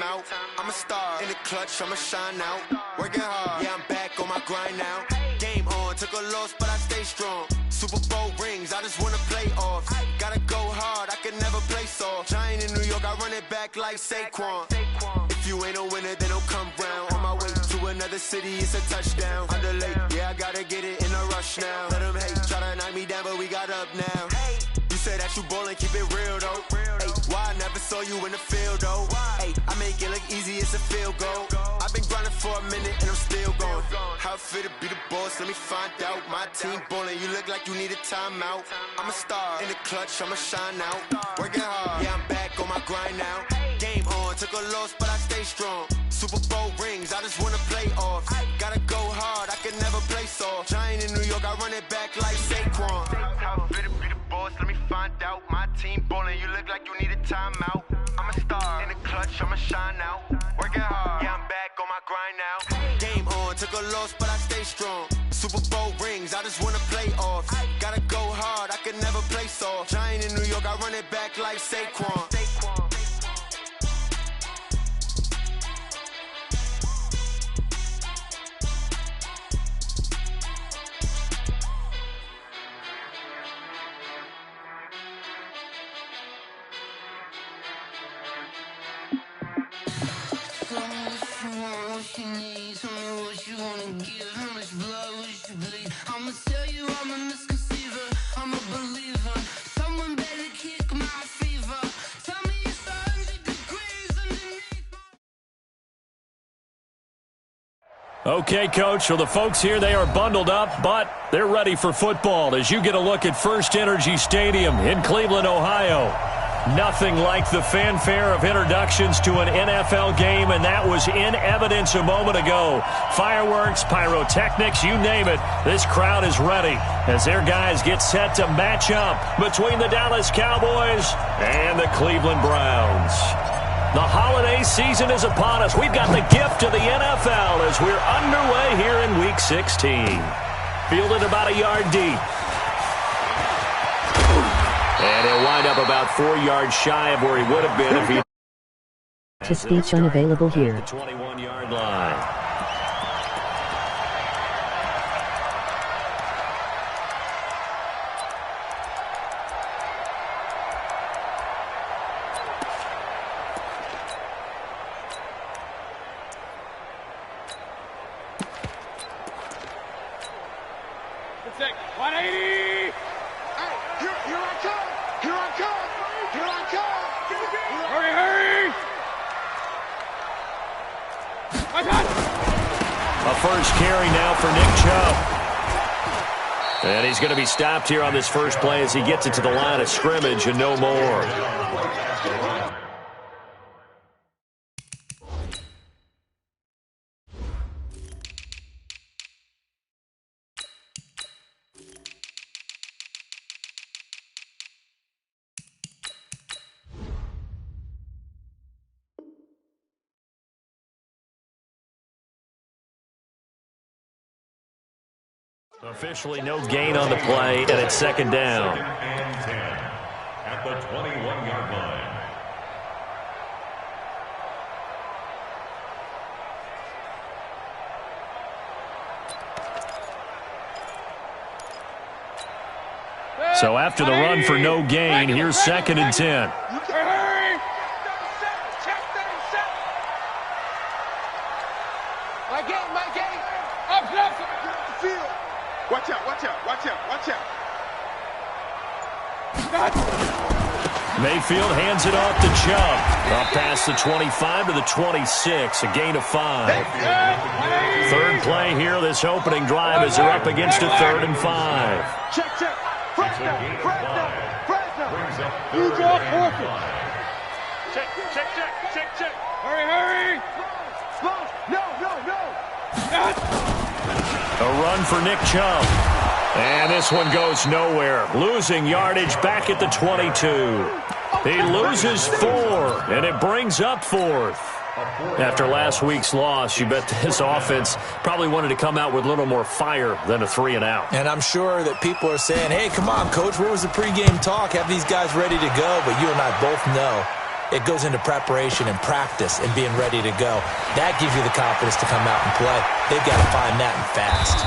out. I'm a star in the clutch, I'ma shine out. Working hard, yeah, I'm back on my grind now. Game on, took a loss, but I stay strong. Super Bowl rings, I just wanna play off. Gotta go hard, I can never play soft. Giant in New York, I run it back like Saquon. If you ain't a winner, then don't come round. On my way to another city, it's a touchdown. Underlay, yeah, I gotta get it in a rush now. Let them hate, try to knock me down, but we got up now. You say that you ballin', keep it real though. Ay, why I never saw you in the field though? Ay, I make it look easy, it's a field goal. I've been grinding for a minute and I'm still going. How it feel to be the boss, let me find out. My team ballin', you look like you need a timeout. I'm a star in the clutch, I'ma shine out. Working hard, yeah, I'm back on my grind now. Game on, took a loss, but I stay strong. Super Bowl rings, I just wanna play off. Gotta go hard, I can never play soft. Giant in New York, I run it back like Saquon. How it feel to be the boss, let me find out. My team ballin', you look like you need a timeout. I'm a star in the clutch, I'ma shine out. Working hard, yeah, I'm back on my grind now. Game on, took a loss, but I stay strong. Super Bowl rings, I just wanna play off. Gotta go hard, I can never play soft. Giant in New York, I run it back like Saquon. Okay, Coach, so the folks here, they are bundled up, but they're ready for football as you get a look at First Energy Stadium in Cleveland, Ohio. Nothing like the fanfare of introductions to an NFL game, and that was in evidence a moment ago. Fireworks, pyrotechnics, you name it. This crowd is ready as their guys get set to match up between the Dallas Cowboys and the Cleveland Browns. The holiday season is upon us. We've got the gift of the NFL as we're underway here in Week 16. Fielded about a yard deep. And he'll wind up about 4 yards shy of where he would have been if he... To speech unavailable here. The 21-yard line. First carry now for Nick Chubb. And he's going to be stopped here on this first play as he gets it to the line of scrimmage and no more. Officially no gain on the play, and it's second down. At the 21-yard line. So after the run for no gain, here's second and 10. Watch out, watch out, watch out, watch out. Mayfield hands it off to Chubb. Up past the 25 to the 26, a gain of 5. Third play here, this opening drive as they're up against a 3rd and 5. Check, check. Fresno. You draw forfeit. Check. Hurry. Slow. No. A run for Nick Chubb. And this one goes nowhere. Losing yardage back at the 22. He loses 4, and it brings up 4th. After last week's loss, you bet this offense probably wanted to come out with a little more fire than a 3-and-out. And I'm sure that people are saying, hey, come on, Coach, where was the pregame talk? Have these guys ready to go? But you and I both know It goes into preparation and practice and being ready to go. That gives you the confidence to come out and play. They've got to find that and fast.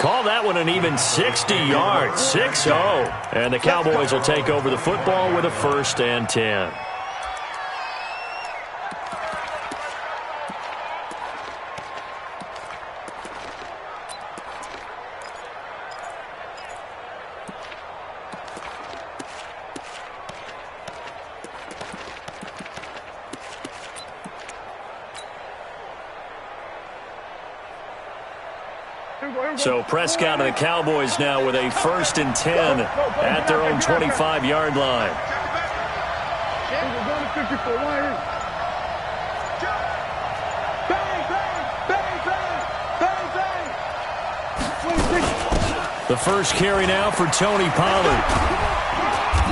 Call that one an even 60 yards, 6-0. And the Cowboys will take over the football with a 1st and 10. So Prescott and the Cowboys now with a 1st and 10 at their own 25-yard line. The first carry now for Tony Pollard.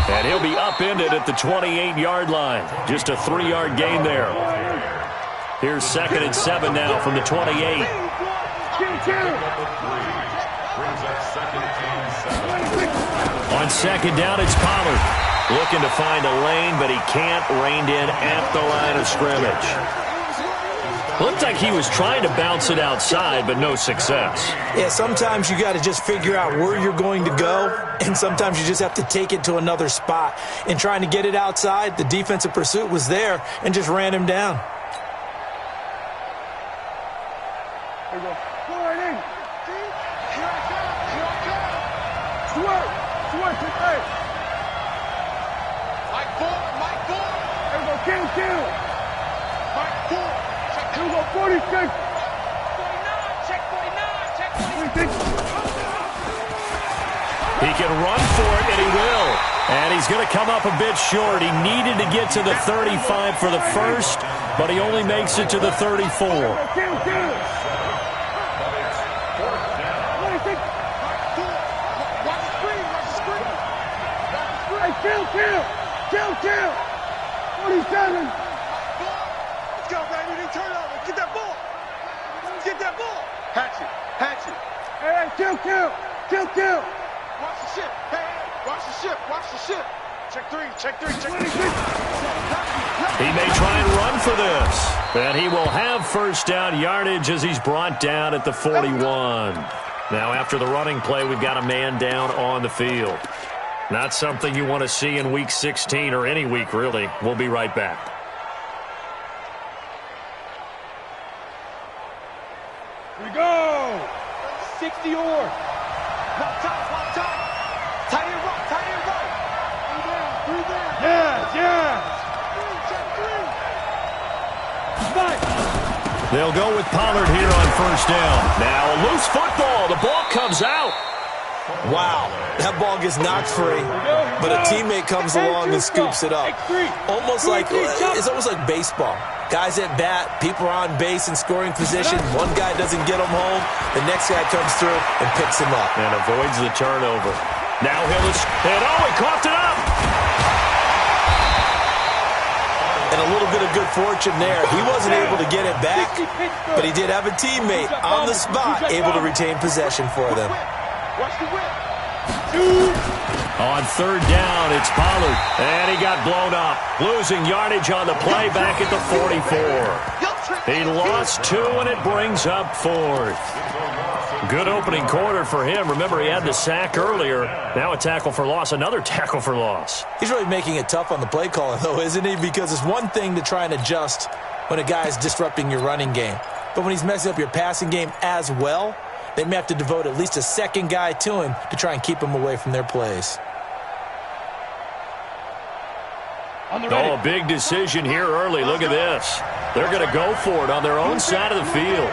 And he'll be upended at the 28-yard line. Just a 3-yard gain there. Here's 2nd and 7 now from the 28. On 2nd down, it's Pollard. Looking to find a lane, but he can't. Reined in at the line of scrimmage. Looked like he was trying to bounce it outside, but no success. Yeah, sometimes you got to just figure out where you're going to go, and sometimes you just have to take it to another spot. In trying to get it outside, the defensive pursuit was there and just ran him down. He can run for it, and he will. And he's going to come up a bit short. He needed to get to the 35 for the first, but he only makes it to the 34. Kill! 47! Let's go, baby. Turn over. Get that ball. Get that ball. Hatchet. Hey, kill. Watch the ship. Hey, watch the ship. Check three. He may try and run for this. And he will have 1st down yardage as he's brought down at the 41. Now, after the running play, we've got a man down on the field. Not something you want to see in Week 16 or any week, really. We'll be right back. Here we go! 60 or. Lock top. Tight end right. 3 down. Yeah. They'll go with Pollard here on 1st down. Now, a loose football. The ball comes out. Wow, that ball gets knocked free, but a teammate comes along and scoops it up. It's almost like baseball. Guys at bat, people are on base in scoring position. One guy doesn't get him home. The next guy comes through and picks him up. And avoids the turnover. Now he coughed it up. And a little bit of good fortune there. He wasn't able to get it back, but he did have a teammate on the spot able to retain possession for them. Watch the whip. On 3rd down, it's Pollard. And he got blown up. Losing yardage on the play back at the 44. He lost 2, and it brings up 4th. Good opening quarter for him. Remember, he had the sack earlier. Now a tackle for loss, another tackle for loss. He's really making it tough on the play calling, though, isn't he? Because it's one thing to try and adjust when a guy is disrupting your running game. But when he's messing up your passing game as well, they may have to devote at least a 2nd guy to him to try and keep him away from their plays. A big decision here early. Look at this. They're going to go for it on their own side of the field.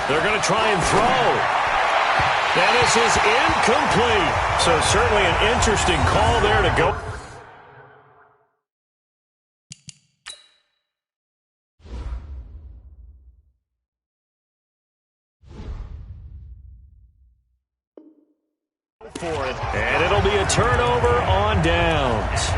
They're going to try and throw. And this is incomplete. So certainly an interesting call there to go. For it, and it'll be a turnover on downs.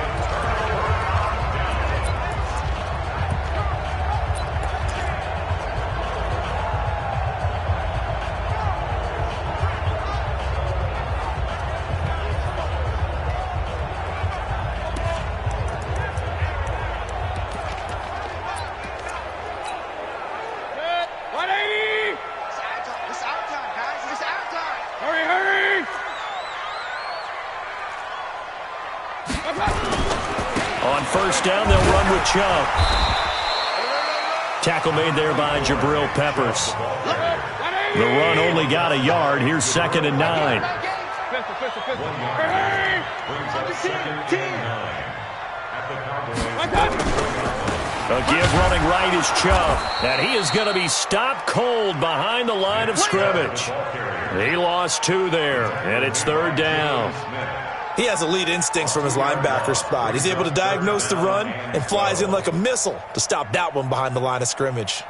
On first down, they'll run with Chubb. Tackle made there by Jabril Peppers. The run only got a yard. Here's 2nd and 9. A give running right is Chubb, and he is going to be stopped cold behind the line of scrimmage. He lost 2 there, and it's 3rd down. He has elite instincts from his linebacker spot. He's able to diagnose the run and flies in like a missile to stop that one behind the line of scrimmage.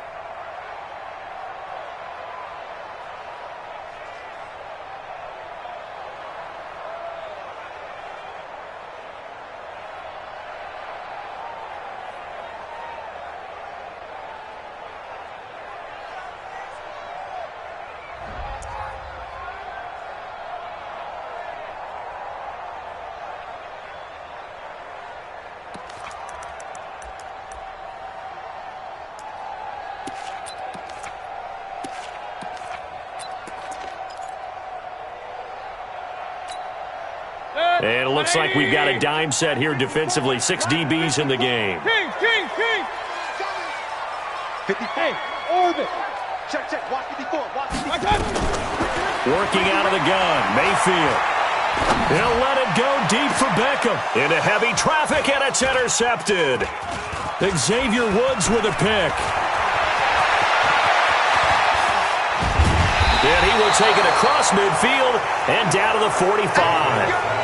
And it looks like we've got a dime set here defensively. 6 DBs in the game. King. 50. Hey, orbit. Check. Watch 54. Working out of the gun, Mayfield. He'll let it go deep for Beckham. Into heavy traffic, and it's intercepted. Xavier Woods with a pick. And he will take it across midfield and down to the 45.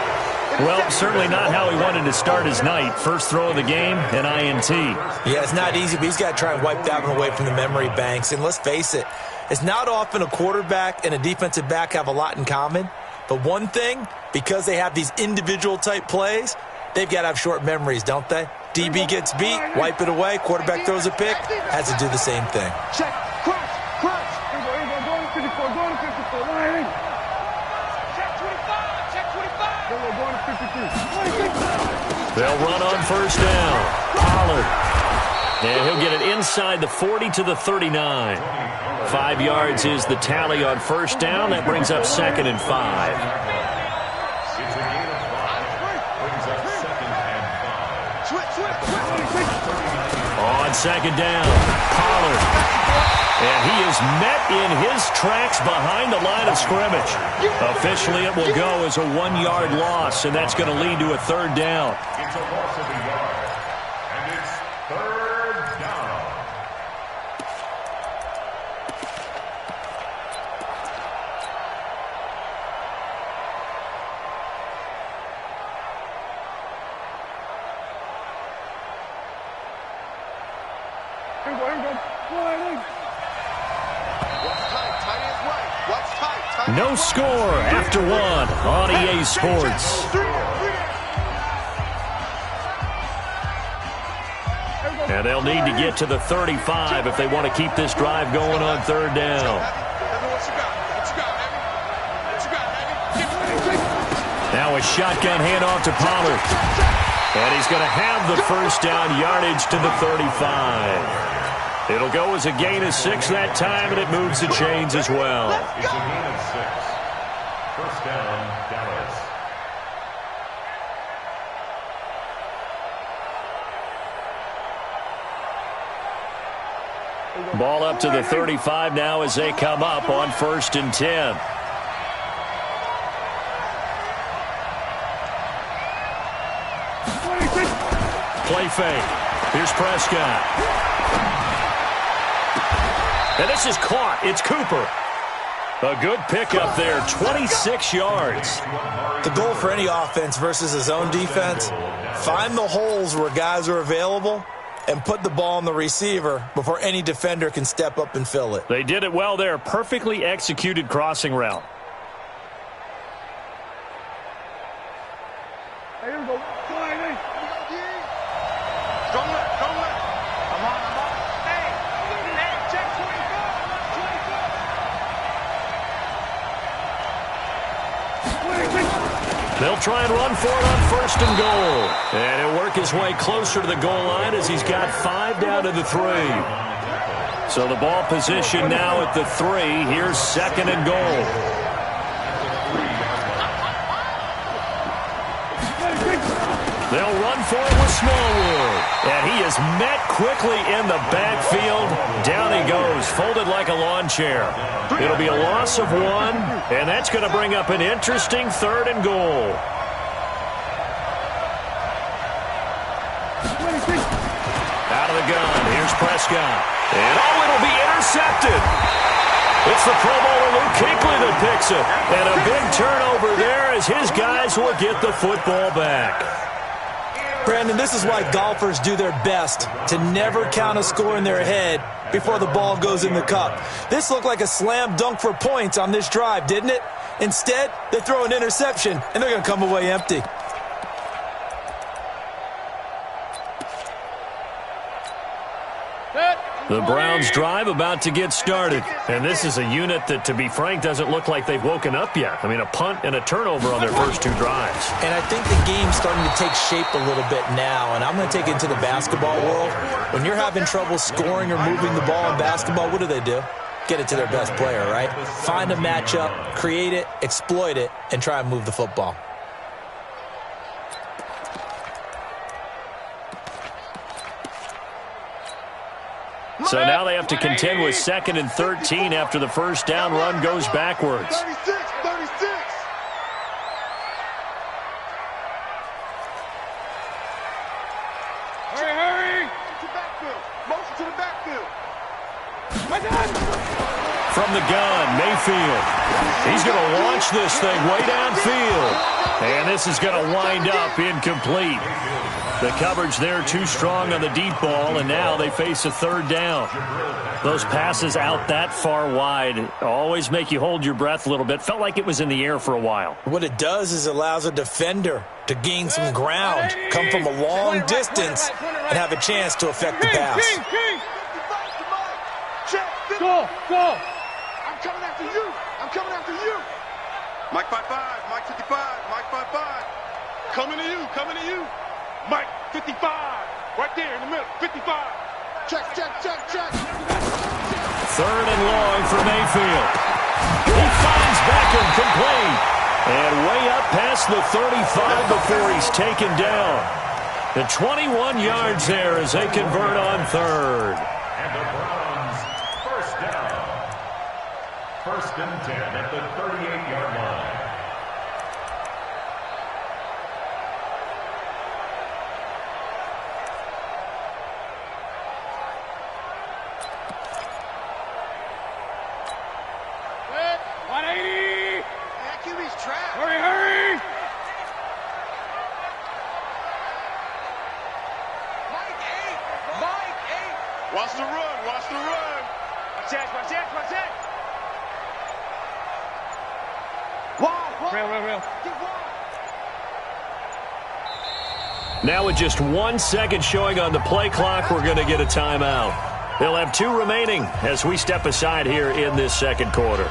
Well, certainly not how he wanted to start his night. First throw of the game, an INT. Yeah, it's not easy, but he's got to try and wipe that one away from the memory banks. And let's face it, it's not often a quarterback and a defensive back have a lot in common. But one thing, because they have these individual type plays, they've got to have short memories, don't they? DB gets beat, wipe it away, quarterback throws a pick, has to do the same thing. Check. Crush. Going to 54. Line. Check 25. Going to 53. They'll run on first down. Pollard. And he'll get it inside the 40 to the 39. 5 yards is the tally on first down. That brings up 2nd and 5. On 2nd down, Pollard. And he is met in his tracks behind the line of scrimmage. Officially, it will go as a 1-yard loss, and that's going to lead to a 3rd down. It's a loss of a yard, and it's 3rd down. No score after 1 on EA Sports. And they'll need to get to the 35 if they want to keep this drive going on 3rd down. Now a shotgun handoff to Pollard. And he's going to have the first down yardage to the 35. It'll go as a gain of 6 that time, and it moves the chains as well. It's a gain of 6. First down, Dallas. Ball up to the 35 now as they come up on 1st and 10. Play fake. Here's Prescott. And this is caught. It's Cooper. A good pickup there, 26 yards. The goal for any offense versus his own defense, find the holes where guys are available and put the ball on the receiver before any defender can step up and fill it. They did it well there. Perfectly executed crossing route. Here we go. Strong left. I'm on. Hey, check 24. They'll try and run for it on 1st and goal. And he'll work his way closer to the goal line as he's got 5 down to the 3. So the ball position now at the 3. Here's 2nd and goal. They'll run going for it with Smallwood. And he is met quickly in the backfield. Down he goes, folded like a lawn chair. It'll be a loss of 1, and that's going to bring up an interesting 3rd and goal. Out of the gun, here's Prescott. And it'll be intercepted. It's the Pro Bowler Luke Kuechly that picks it. And a big turnover there as his guys will get the football back. Brandon, this is why golfers do their best to never count a score in their head before the ball goes in the cup. This looked like a slam dunk for points on this drive, didn't it? Instead, they throw an interception, and they're going to come away empty. The Browns drive about to get started. And this is a unit that, to be frank, doesn't look like they've woken up yet. I mean, a punt and a turnover on their first 2 drives. And I think the game's starting to take shape a little bit now. And I'm going to take it into the basketball world. When you're having trouble scoring or moving the ball in basketball, what do? Get it to their best player, right? Find a matchup, create it, exploit it, and try and move the football. So now they have to contend with 2nd and 13 after the first down run goes backwards. 36. Hurry. Motion to the backfield. From the gun, Mayfield. He's going to launch this thing way downfield. And this is going to wind up incomplete. The coverage there too strong on the deep ball, and now they face a 3rd down. Those passes out that far wide always make you hold your breath a little bit. Felt like it was in the air for a while. What it does is allows a defender to gain some ground, come from a long distance, and have a chance to affect the pass. Go. I'm coming after you. Mike 55, Mike 55, Mike 55. Coming to you. Mike 55, right there in the middle, 55. Check. 3rd and long for Mayfield. He finds Beckham complete. And way up past the 35 before he's taken down. The 21 yards there as they convert on 3rd. And the Browns, first down. 1st and 10 at the 38-yard line. Hurry! Mike 8! Watch the run! Watch it! Real. Now with just 1 second showing on the play clock, we're going to get a timeout. They'll have 2 remaining as we step aside here in this 2nd quarter.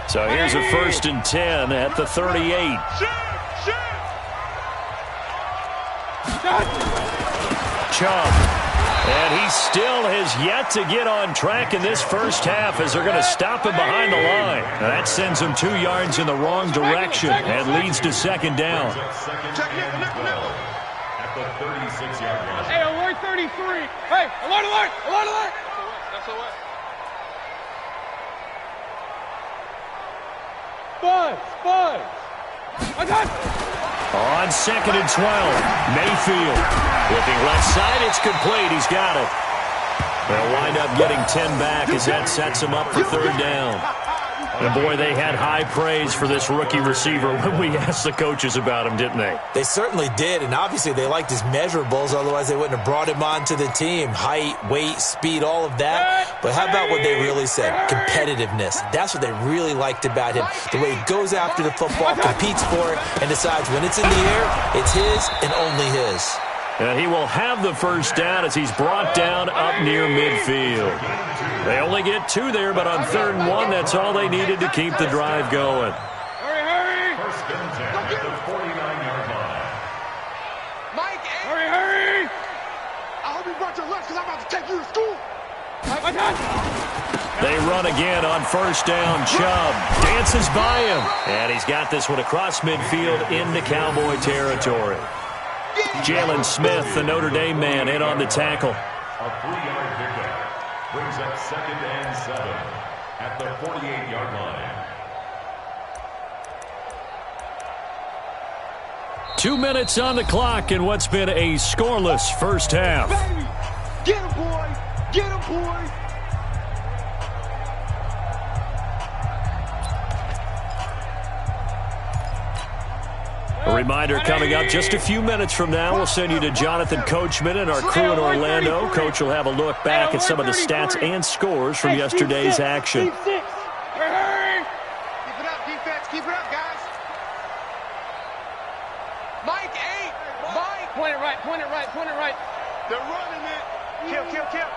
So here's a 1st and 10 at the 38. Chubb. And he still has yet to get on track in this first half as they're going to stop him behind the line. Now that sends him 2 yards in the wrong direction and leads to 2nd down. At the 36-yard line. Hey, alert 33. Hey, alert. That's a what? Buzz. On 2nd and 12, Mayfield. Looking left side, it's complete. He's got it. They'll wind up getting 10 back as that sets him up for 3rd down. And boy, they had high praise for this rookie receiver when we asked the coaches about him, didn't they? They certainly did, and obviously they liked his measurables, otherwise they wouldn't have brought him onto the team. Height, weight, speed, all of that. But how about what they really said? Competitiveness. That's what they really liked about him. The way he goes after the football, competes for it, and decides when it's in the air, it's his and only his. And he will have the first down as he's brought down up near midfield. They only get 2 there, but on 3rd and 1, that's all they needed to keep the drive going. Hurry! 1st and 10 at the 49-yard line. Mike, hurry! I hope you brought your much because I'm about to take you to school. They run again on first down. Chubb dances by him. And he's got this one across midfield into Cowboy territory. Jalen Smith, the Notre Dame man, in on the tackle. A 3-yard pickup brings up 2nd and 7 at the 48-yard line. 2 minutes on the clock in what's been a scoreless first half. Baby, get him, boy. Get him, boy. A reminder coming up just a few minutes from now. We'll send you to Jonathan Coachman and our crew in Orlando. Coach will have a look back at some of the stats and scores from yesterday's action. Keep it up, defense. Keep it up, guys. Mike 8. Mike. Point it right, point it right, point it right. They're running it. Kill, kill, kill.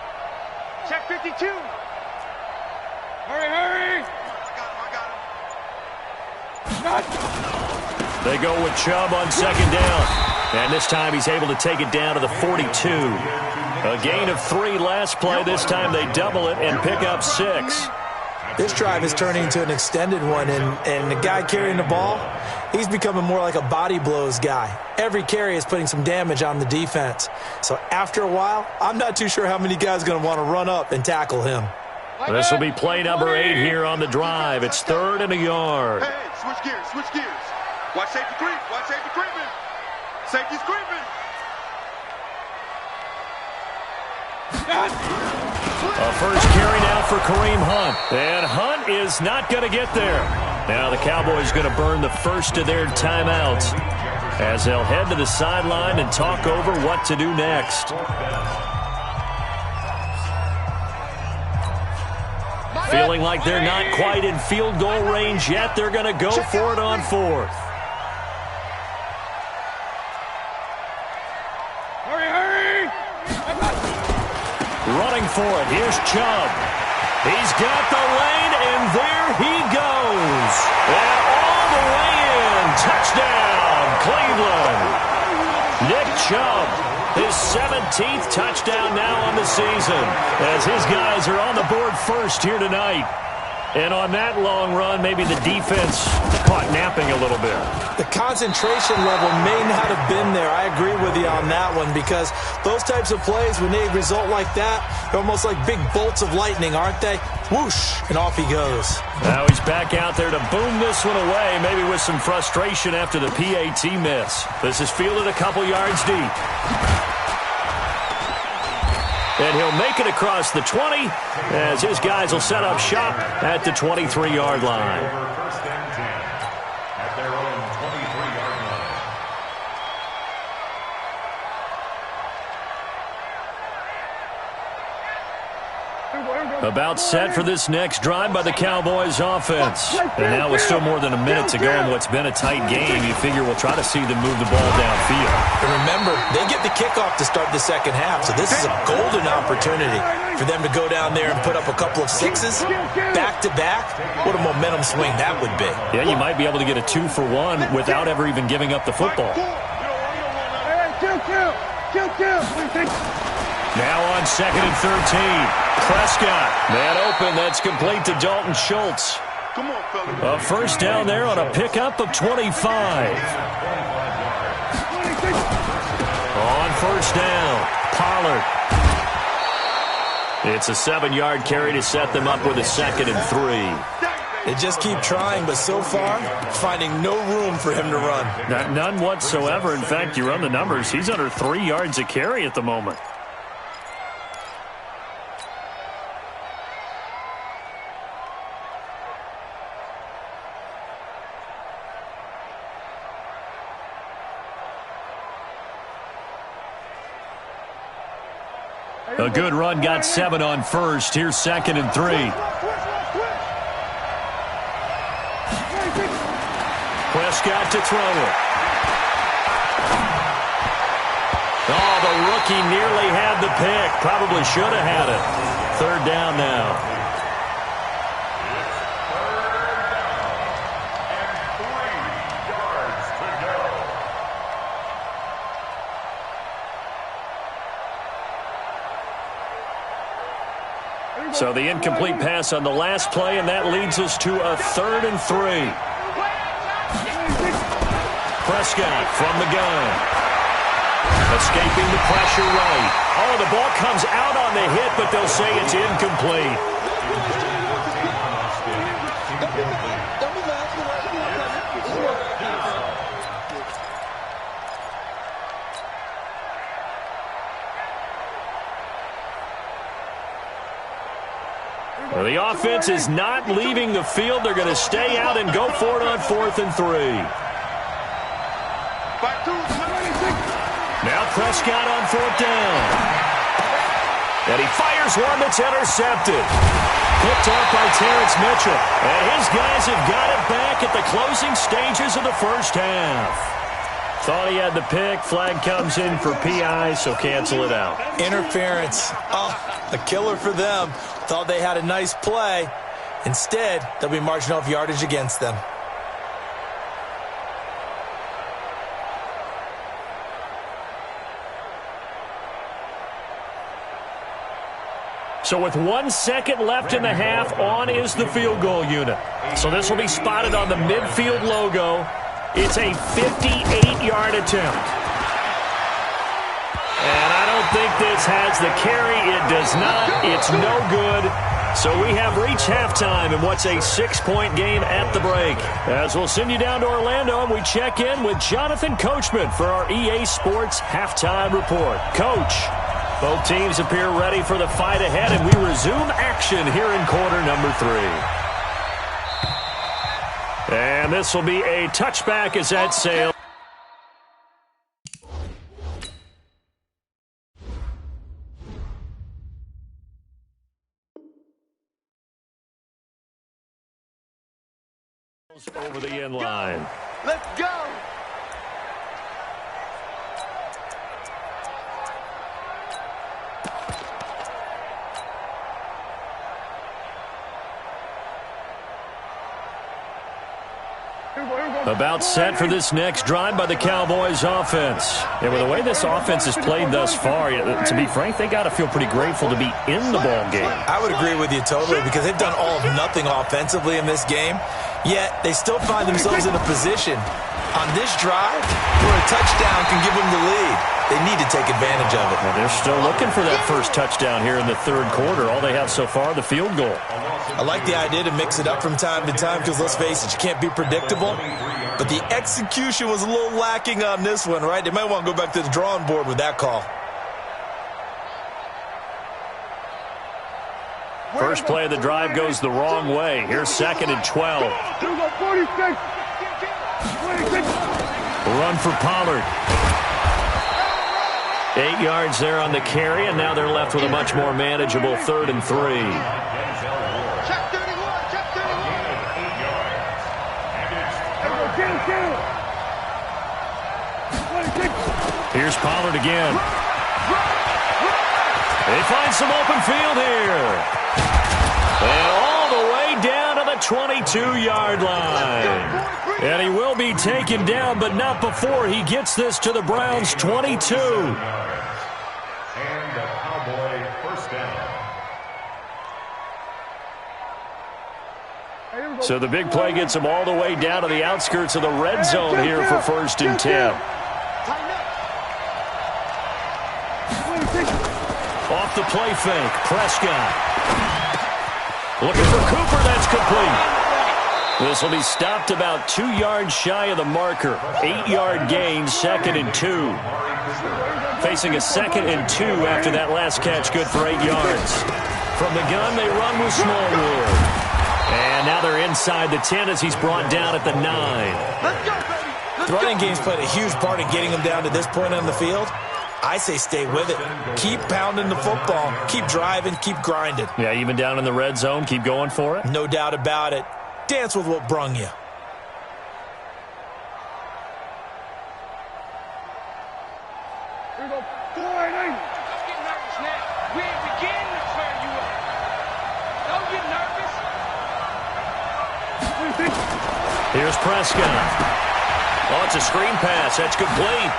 Check 52. Hurry, hurry. I got him. They go with Chubb on second down. And this time he's able to take it down to the 42. A gain of 3 last play. This time they double it and pick up 6. This drive is turning into an extended one, and the guy carrying the ball, he's becoming more like a body blows guy. Every carry is putting some damage on the defense. So after a while, I'm not too sure how many guys are going to want to run up and tackle him. This will be play number 8 here on the drive. It's 3rd and a yard. Hey, switch gears, switch gears. Watch safety creep, watch safety creeping. Safety's creeping. A first carry now for Kareem Hunt. And Hunt is not going to get there. Now the Cowboys going to burn the first of their timeouts as they'll head to the sideline and talk over what to do next. Feeling like they're not quite in field goal range yet. They're going to go for it on 4th. Running for it. Here's Chubb. He's got the lane, and there he goes. And all the way in. Touchdown, Cleveland. Nick Chubb, his 17th touchdown now on the season, as his guys are on the board first here tonight. And on that long run, maybe the defense caught napping a little bit. The concentration level may not have been there. I agree with you on that one, because those types of plays, when they result like that, they're almost like big bolts of lightning, aren't they? Whoosh, and off he goes. Now he's back out there to boom this one away, maybe with some frustration after the PAT miss. This is fielded a couple yards deep. And he'll make it across the 20 as his guys will set up shop at the 23-yard line. First and 10 at their own 23-yard line. About set for this next drive by the Cowboys offense. And now with still more than a minute to go in what's been a tight game, you figure we'll try to see them move the ball downfield. And remember, they get the kickoff to start the second half, so this is a golden opportunity for them to go down there and put up a couple of 6s back-to-back. What a momentum swing that would be. Yeah, you might be able to get a 2-for-1 without ever even giving up the football. Now on 2nd and 13. Prescott, man open, that's complete to Dalton Schultz. Come on, fella. A first down there on a pickup of 25. On first down, Pollard. It's a 7-yard carry to set them up with a 2nd and 3. They just keep trying, but so far, finding no room for him to run. None whatsoever. In fact, you run the numbers, he's under 3 yards a carry at the moment. A good run, got 7 on first. Here's 2nd and 3. Prescott to throw it. Oh, the rookie nearly had the pick. Probably should have had it. 3rd down now. So the incomplete pass on the last play, and that leads us to a 3rd and 3. Prescott from the gun. Escaping the pressure right. Oh, the ball comes out on the hit, but they'll say it's incomplete. Well, the offense is not leaving the field. They're going to stay out and go for it on 4th and 3. Now Prescott on 4th down. And he fires one that's intercepted. Picked off by Terrence Mitchell. And his guys have got it back at the closing stages of the first half. Thought he had the pick. Flag comes in for PI, so cancel it out. Interference. Oh, a killer for them. Thought they had a nice play. Instead, they'll be marching off yardage against them. So with 1 second left in the half, on is the field goal unit. So this will be spotted on the midfield logo. It's a 58-yard attempt. And I don't think this has the carry. It does not. It's no good. So we have reached halftime in what's a 6-point game at the break. As we'll send you down to Orlando, and we check in with Jonathan Coachman for our EA Sports Halftime Report. Coach, both teams appear ready for the fight ahead, and we resume action here in quarter number 3. And this will be a touchback as that sails. Over the end line. Let's go. About set for this next drive by the Cowboys offense. And with the way this offense has played thus far, to be frank, they got to feel pretty grateful to be in the ball game. I would agree with you totally, because they've done all of nothing offensively in this game, yet they still find themselves in a position on this drive where a touchdown can give them the lead. They need to take advantage of it. Well, they're still looking for that first touchdown here in the 3rd quarter. All they have so far, the field goal. I like the idea to mix it up from time to time because, let's face it, you can't be predictable. But the execution was a little lacking on this one, right? They might want to go back to the drawing board with that call. First play of the drive goes the wrong way. Here's 2nd and 12. Run for Pollard. 8 yards there on the carry, and now they're left with a much more manageable 3rd and 3. Check 31, check 31. Here's Pollard again. They find some open field here. And all the way down to the 22-yard line. And he will be taken down, but not before he gets this to the Browns' 22. And the Cowboy first down. So the big play gets him all the way down to the outskirts of the red zone here for 1st and 10. Off the play fake, Prescott. Looking for Cooper, that's complete. This will be stopped about 2 yards shy of the marker. 8-yard gain, 2nd and 2. Facing a 2nd and 2 after that last catch, good for 8 yards. From the gun, they run with Smallwood. And now they're inside the 10 as he's brought down at the 9. The running game's played a huge part in getting them down to this point on the field. I say stay with it. Keep pounding the football. Keep driving. Keep grinding. Yeah, even down in the red zone, keep going for it. No doubt about it. Dance with what brung you. Here we go. 4-8. Don't get nervous now. We ain't beginning to clear you up. Don't get nervous. Here's Prescott. Oh, it's a screen pass. That's complete.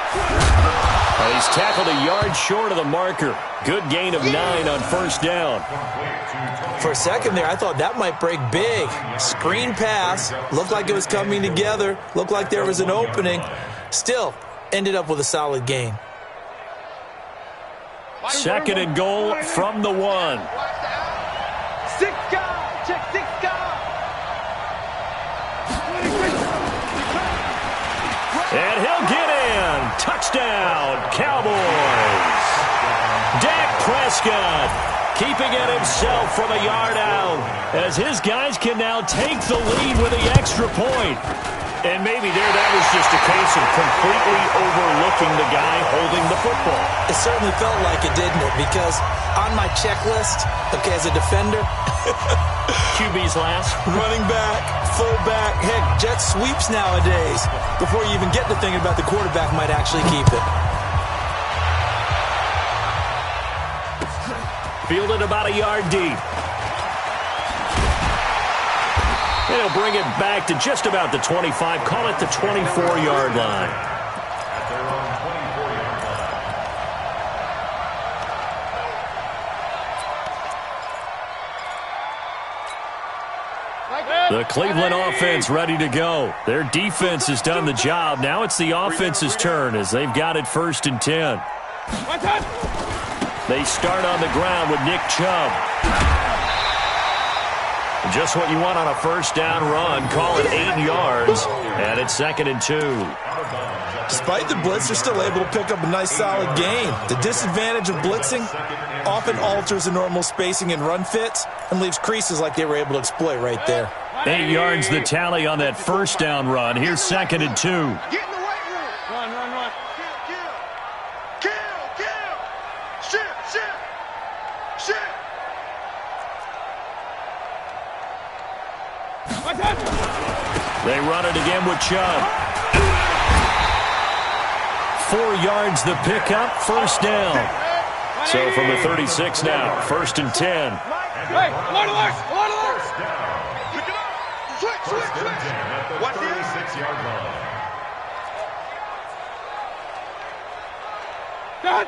Oh, he's tackled a yard short of the marker. Good gain of 9 on first down. For a second there, I thought that might break big. Screen pass. Looked like it was coming together. Looked like there was an opening. Still, ended up with a solid gain. Second and goal from the 1. 6 guys. Check 6 guys. And he'll get in. Touchdown, Cowboys. Dak Prescott keeping it himself from a yard out as his guys can now take the lead with the extra point. And maybe that was just a case of completely overlooking the guy holding the football. It certainly felt like it, didn't it? Because on my checklist, okay, as a defender, QB's last. running back, fullback, heck, jet sweeps nowadays. Before you even get to thinking about the quarterback might actually keep it. Fielded about a yard deep. And he'll bring it back to just about the 25. Call it the 24-yard line. At their own 24-yard line. The Cleveland offense ready to go. Their defense has done the job. Now it's the offense's turn as they've got it 1st and 10. They start on the ground with Nick Chubb. Just what you want on a first down run. Call it 8 yards. And it's 2nd and 2. Despite the blitz, they're still able to pick up a nice solid gain. The disadvantage of blitzing often alters the normal spacing and run fits and leaves creases like they were able to exploit right there. 8 yards the tally on that first down run. Here's 2nd and 2. Get in the weight room. Run. Kill. Shit. They run it again with Chubb. 4 yards the pickup, first down. So from the 36 now, 1st and 10. Hey, alert! Pick it up. Switch. At the 36-yard line. Done.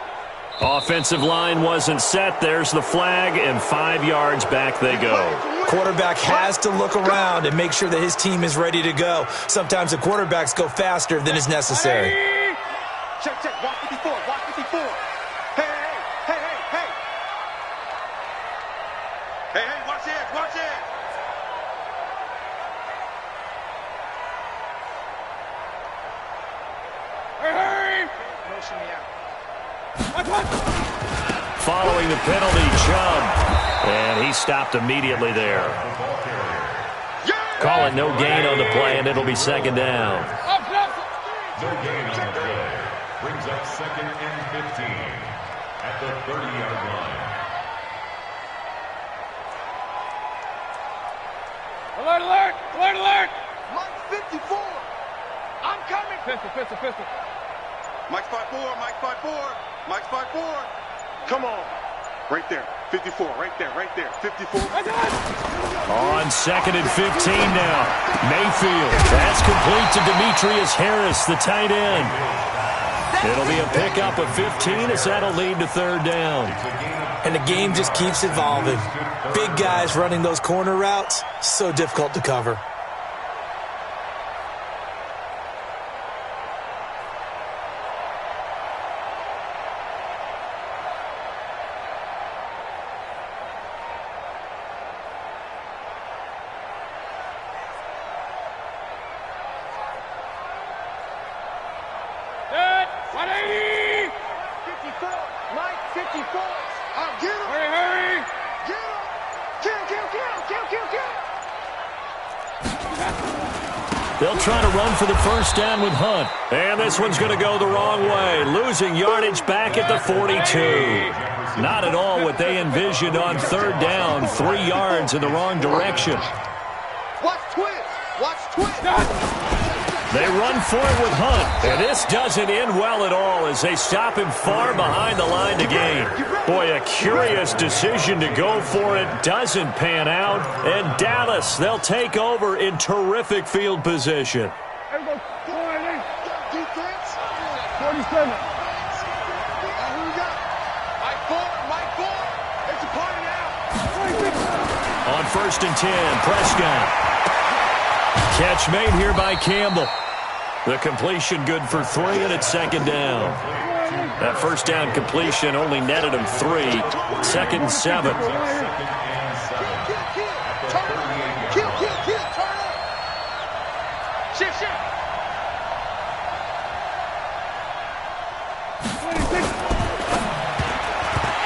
Offensive line wasn't set. There's the flag, and 5 yards back they go. Quarterback has to look around and make sure that his team is ready to go. Sometimes the quarterbacks go faster than is necessary. Check. Watch 54. Hey. Hey, watch it. Hey. Motion me out. Following the penalty, Chubb. And he stopped immediately there. Call it no gain on the play, and it'll be 2nd down. No gain on the play. Brings up 2nd and 15 at the 30-yard line. Alert! Mike 54. I'm coming. Pistol. Mike's 5'4". Come on. Right there. 54. Right there. 54. On 2nd and 15 now. Mayfield. That's complete to Demetrius Harris, the tight end. It'll be a pickup of 15 as that'll lead to 3rd down. And the game just keeps evolving. Big guys running those corner routes, so difficult to cover. They'll try to run for the first down with Hunt. And this one's going to go the wrong way. Losing yardage back at the 42. Not at all what they envisioned on 3rd down. 3 yards in the wrong direction. Watch twist. They run for it with Hunt. And this doesn't end well at all as they stop him far behind the line to gain. Boy, a curious decision to go for it. Doesn't pan out. And Dallas, they'll take over in terrific field position. There we go. 47. Who we got? Mike 4. It's a party now. On 1st and 10, Prescott. Catch made here by Campbell. The completion good for 3, and it's 2nd down. That 1st down completion only netted him 3. 2nd and 7.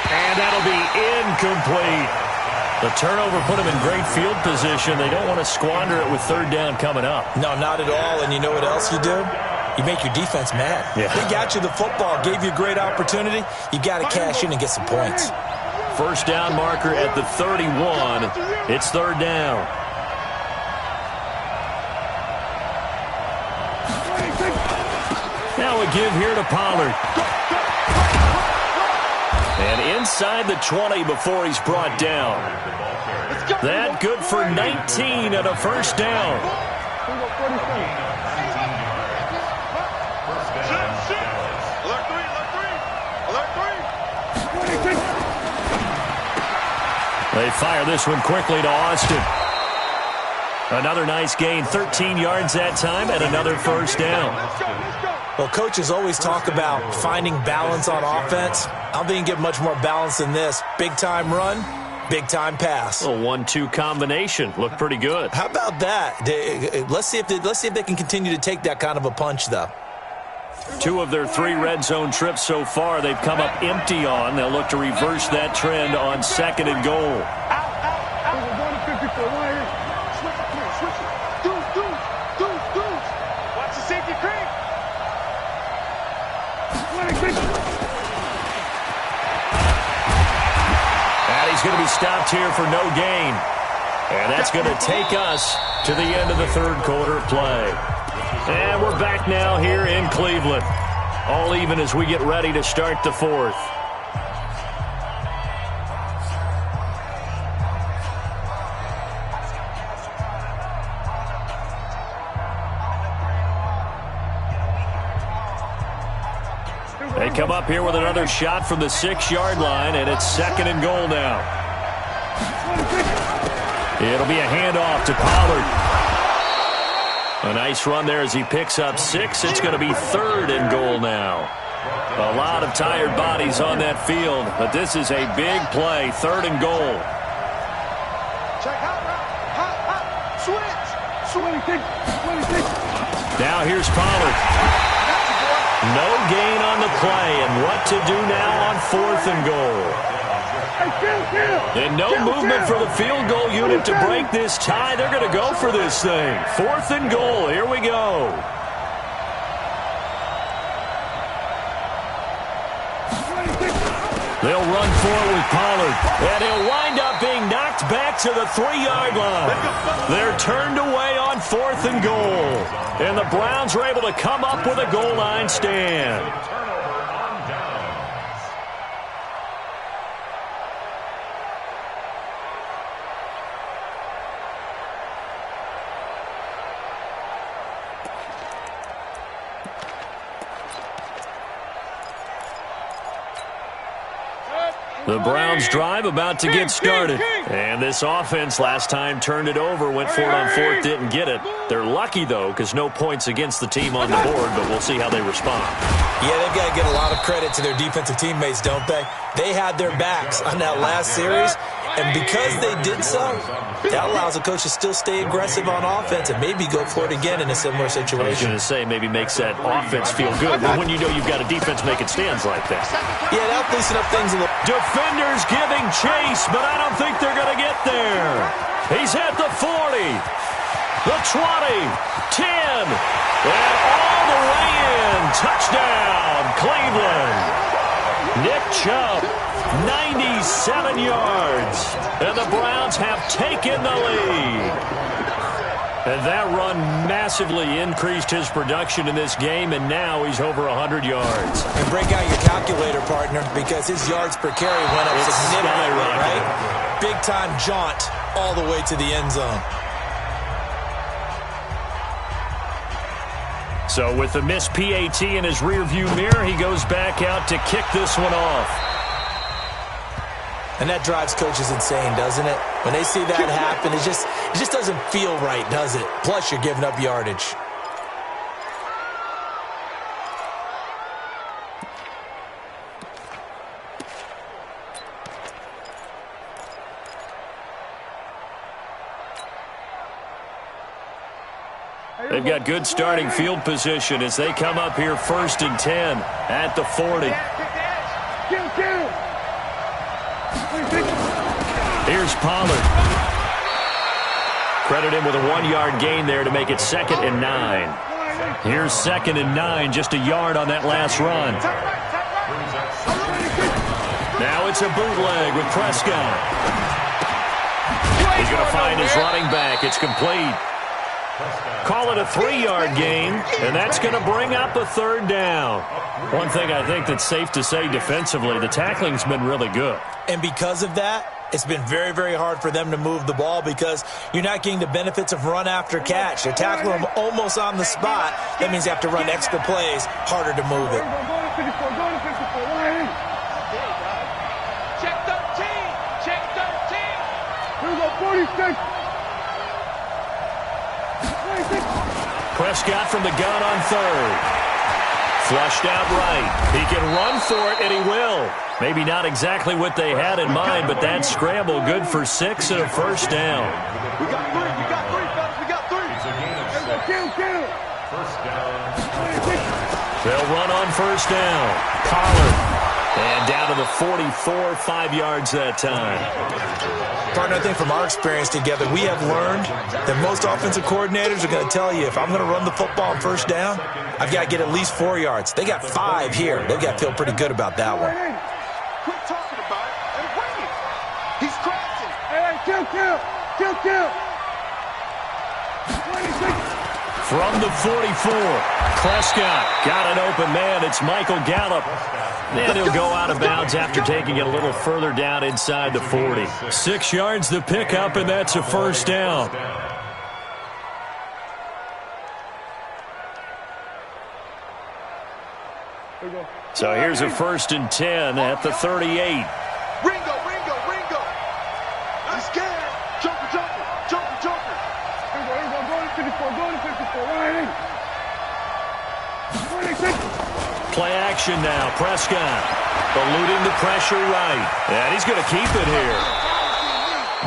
And that'll be incomplete. The turnover put him in great field position. They don't want to squander it with 3rd down coming up. No, not at all. And you know what else you do? You make your defense mad. Yeah. They got you the football, gave you a great opportunity. You got to cash in and get some points. 1st down marker at the 31. It's 3rd down. Now a give here to Pollard. And inside the 20 before he's brought down. That good for 19 and a 1st down. They fire this one quickly to Austin. Another nice gain, 13 yards that time, and another 1st down. Well, coaches always talk about finding balance on offense. I don't think you can get much more balance than this. Big-time run, big-time pass. A 1-2 combination. Looked pretty good. How about that? Let's see if they can continue to take that kind of a punch, though. 2 of their 3 red zone trips so far they've come up empty on. They'll look to reverse that trend on 2nd and goal. Watch the safety creep. And he's going to be stopped here for no gain. And that's going to take us to the end of the 3rd quarter play. And we're back now here in Cleveland. All even as we get ready to start the 4th. They come up here with another shot from the 6-yard line, and it's 2nd and goal now. It'll be a handoff to Pollard. A nice run there as he picks up 6. It's going to be 3rd and goal now. A lot of tired bodies on that field, but this is a big play. 3rd and goal. Now here's Pollard. No gain on the play, and what to do now on 4th and goal. And no movement for the field goal unit to break this tie. They're going to go for this thing. 4th and goal. Here we go. They'll run forward with Pollard, and he'll wind up being knocked back to the 3-yard line. They're turned away on 4th and goal, and the Browns are able to come up with a goal line stand. The Browns drive about to get started. And this offense last time turned it over, went for it on 4th, didn't get it. They're lucky, though, because no points against the team on the board, but we'll see how they respond. Yeah, they've got to get a lot of credit to their defensive teammates, don't they? They had their backs on that last series, and because they did so, that allows a coach to still stay aggressive on offense and maybe go for it again in a similar situation. I was going to say, maybe makes that offense feel good, but when you know you've got a defense making stands like that. Yeah, that'll loosen up things a little. Defenders giving chase, but I don't think they're going to get there. He's at the 40, the 20, 10, and all the way in. Touchdown, Cleveland. Nick Chubb, 97 yards, and the Browns have taken the lead. And that run massively increased his production in this game, and now he's over 100 yards. And break out your calculator, partner, because his yards per carry went up significantly, right? Big-time jaunt all the way to the end zone. So with the missed PAT in his rearview mirror, he goes back out to kick this one off. And that drives coaches insane, doesn't it? When they see that happen, it just doesn't feel right, does it? Plus, you're giving up yardage. They've got good starting field position as they come up here 1st and 10 at the 40. Here's Pollard. Credit him with a 1-yard gain there to make it 2nd and 9. Here's 2nd and 9, just a yard on that last run. Now it's a bootleg with Prescott. He's going to find his running back. It's complete. Call it a 3-yard gain, and that's going to bring up a 3rd down. One thing I think that's safe to say defensively, the tackling's been really good. And because of that, it's been very, very hard for them to move the ball because you're not getting the benefits of run after catch. They're tackling them almost on the spot. That means you have to run extra plays, harder to move it. Check 13. Check 13. Here we go, 46. Prescott from the gun on 3rd. Flushed out right. He can run for it, and he will. Maybe not exactly what they had in mind, but that scramble good for 6 and a 1st down. We got 3, fellas. We got 3. Kill. First down. They'll run on 1st down. Pollard. And down to the 44, 5 yards that time. Partner, I think from our experience together, we have learned that most offensive coordinators are going to tell you, if I'm going to run the football on 1st down, I've got to get at least 4 yards. They got 5 here. They've got to feel pretty good about that one. Quit talking about it and bring it. He's crashing. Hey, kill. From the 44, Prescott got an open man. It's Michael Gallup. And he'll go out of bounds after taking it a little further down inside the 40. 6 yards the pickup, and that's a 1st down. So here's a 1st and 10 at the 38. Ringo. I'm scared. Joker. Here we go, go to 54, right in. Play action now. Prescott eluding the pressure right. And he's going to keep it here.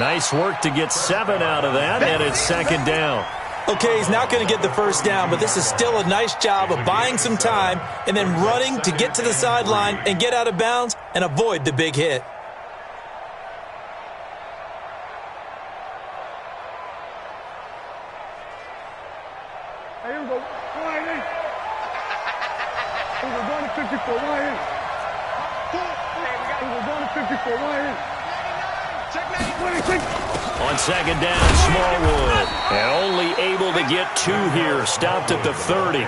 Nice work to get 7 out of that, and it's 2nd down. Okay, he's not going to get the 1st down, but this is still a nice job of buying some time and then running to get to the sideline and get out of bounds and avoid the big hit. Here we go, right in. Here we go, going to 54, right in. Here we go, going to 54, right in. Check 96. On 2nd down, Smallwood. And only able to get 2 here. Stopped at the 30.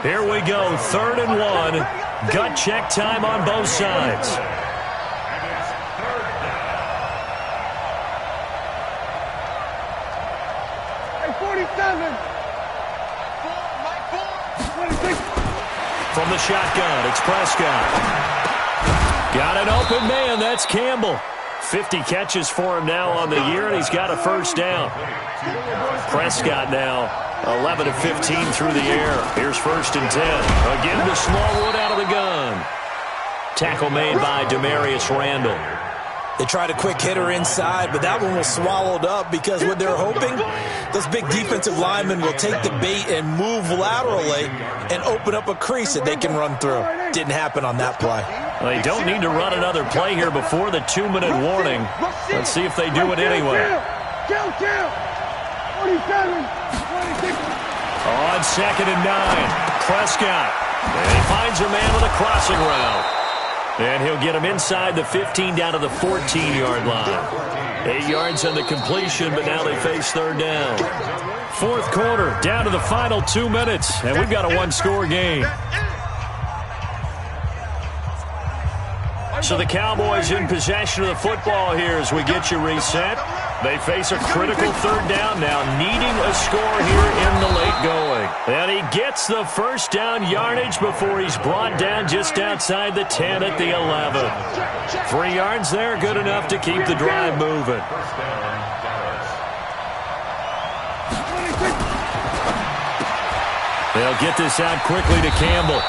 Here we go, 3rd and 1. Gut check time on both sides. Hey, 47. From the shotgun, it's Prescott. Got an open man, that's Campbell. 50 catches for him now on the year, and he's got a 1st down. Prescott now 11 of 15 through the air. Here's 1st and 10. Again to Smallwood out of the gun. Tackle made by Demarius Randall. They tried a quick hitter inside, but that one was swallowed up because what they're hoping, those big defensive linemen will take the bait and move laterally and open up a crease that they can run through. Didn't happen on that play. Well, they don't need to run another play here before the 2-minute warning. Let's see if they do it anyway. Kill. 47. 26. On 2nd and 9, Prescott. And he finds a man with a crossing route. And he'll get him inside the 15 down to the 14-yard line. 8 yards on the completion, but now they face 3rd down. 4th quarter, down to the final 2 minutes, and we've got a 1-score game. So the Cowboys in possession of the football here as we get you reset. They face a critical third down now, needing a score here in the late going. And he gets the first down yardage before he's brought down just outside the 10 at the 11. 3 yards there, good enough to keep the drive moving. They'll get this out quickly to Campbell.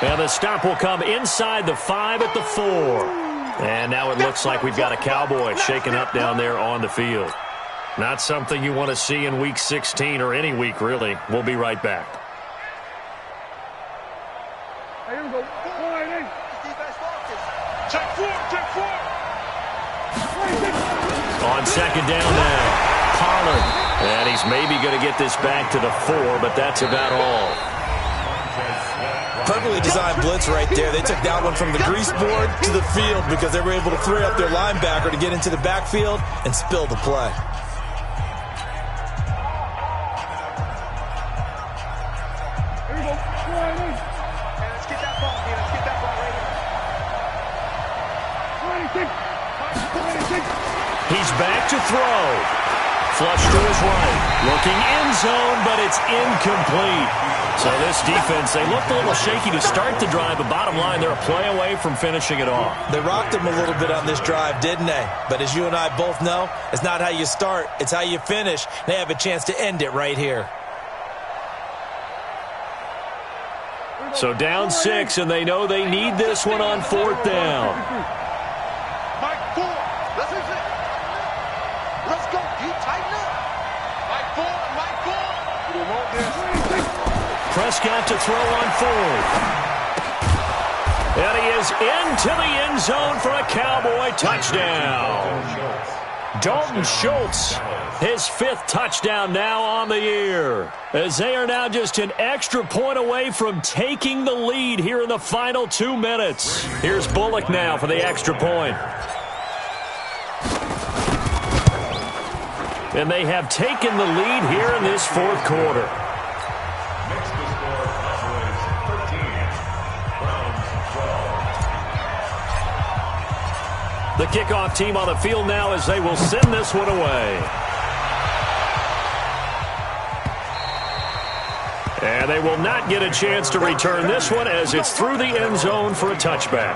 And the stop will come inside the 5 at the 4. And now it looks like we've got a Cowboy shaken up down there on the field. Not something you want to see in Week 16 or any week, really. We'll be right back. Here we go. Check four. On second down now, Pollard. And he's maybe going to get this back to the 4, but that's about all. Perfectly designed blitz right there. They took that one from the grease board to the field because they were able to free up their linebacker to get into the backfield and spill the play. Here we go. Let's get that ball, man. Let's get that ball right here. 26. He's back to throw. Flush to his right. Looking end zone, but it's incomplete. So this defense, they looked a little shaky to start the drive, but bottom line, they're a play away from finishing it off. They rocked them a little bit on this drive, didn't they? But as you and I both know, it's not how you start, it's how you finish. They have a chance to end it right here. So down 6, and they know they need this one on 4th down. Mike 4. Let's go. You tighten up. Mike 4. Prescott to throw on 4th. And he is into the end zone for a Cowboy touchdown. Dalton Schultz, his 5th touchdown now on the year, as they are now just an extra point away from taking the lead here in the final 2 minutes. Here's Bullock now for the extra point. And they have taken the lead here in this 4th quarter. The kickoff team on the field now as they will send this one away. And they will not get a chance to return this one as it's through the end zone for a touchback.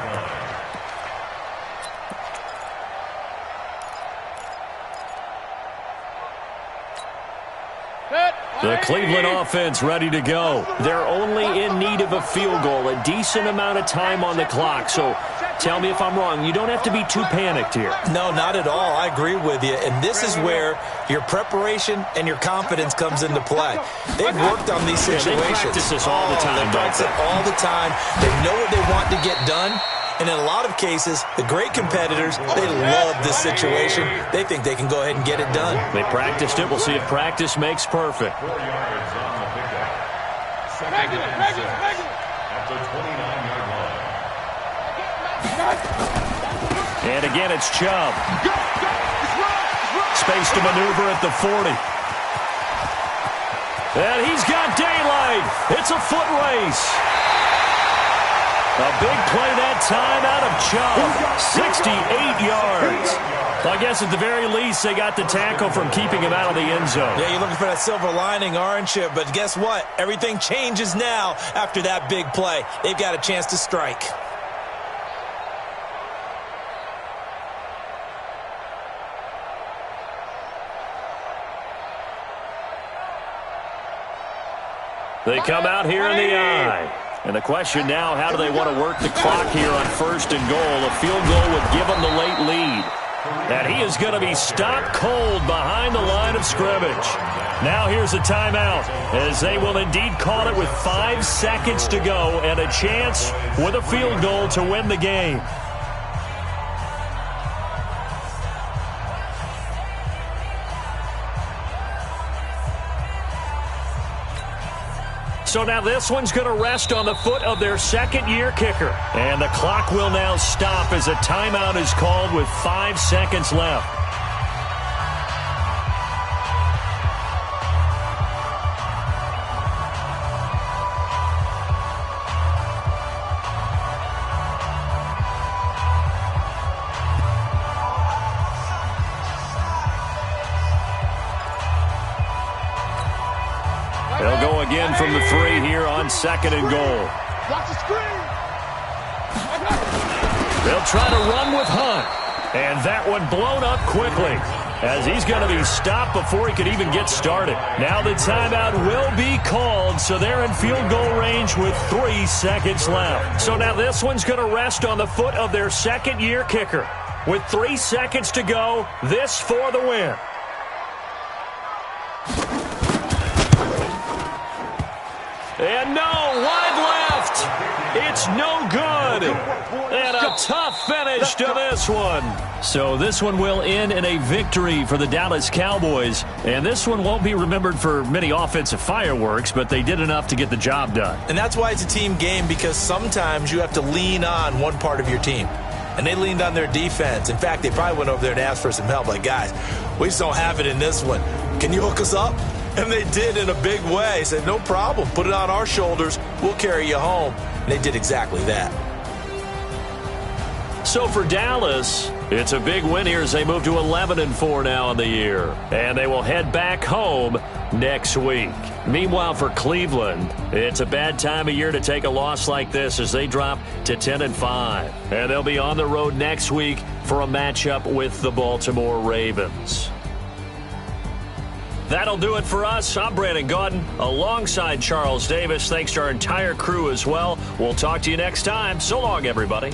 The Cleveland offense ready to go. They're only in need of a field goal, a decent amount of time on the clock. So tell me if I'm wrong. You don't have to be too panicked here. No, not at all. I agree with you. And this is where your preparation and your confidence comes into play. They've worked on these situations. They practice this all the time. They practice it all the time. They know what they want to get done. And in a lot of cases, the great competitors, they love this situation. They think they can go ahead and get it done. They practiced it. We'll see if practice makes perfect. 4 yards on the pickup. Second and 6 at the 29-yard line. And again, it's Chubb. Space to maneuver at the 40. And he's got daylight. It's a foot race. A big play that time out of Chubb. 68 yards. Well, I guess at the very least, they got the tackle from keeping him out of the end zone. Yeah, you're looking for that silver lining, aren't you? But guess what? Everything changes now after that big play. They've got a chance to strike. They come out here in the eye. And the question now, how do they want to work the clock here on 1st and goal? A field goal would give them the late lead. And he is going to be stopped cold behind the line of scrimmage. Now here's a timeout, as they will indeed call it with 5 seconds to go and a chance with a field goal to win the game. So now this one's going to rest on the foot of their second-year kicker. And the clock will now stop as a timeout is called with 5 seconds left. again from the 3 here on 2nd and goal. Watch the screen. They'll try to run with Hunt. And that one blown up quickly, as he's going to be stopped before he could even get started. Now the timeout will be called, so they're in field goal range with 3 seconds left. So now this one's going to rest on the foot of their second-year kicker. With 3 seconds to go, this for the win. And no, wide left. It's no good. And a tough finish to this one. So this one will end in a victory for the Dallas Cowboys. And this one won't be remembered for many offensive fireworks, but they did enough to get the job done. And that's why it's a team game, because sometimes you have to lean on one part of your team. And they leaned on their defense. In fact, they probably went over there and asked for some help. Like, guys, we just don't have it in this one. Can you hook us up? And they did in a big way. Said, no problem. Put it on our shoulders. We'll carry you home. And they did exactly that. So for Dallas, it's a big win here as they move to 11-4 now in the year. And they will head back home next week. Meanwhile, for Cleveland, it's a bad time of year to take a loss like this as they drop to 10-5. And they'll be on the road next week for a matchup with the Baltimore Ravens. That'll do it for us. I'm Brandon Gaudin alongside Charles Davis. Thanks to our entire crew as well. We'll talk to you next time. So long, everybody.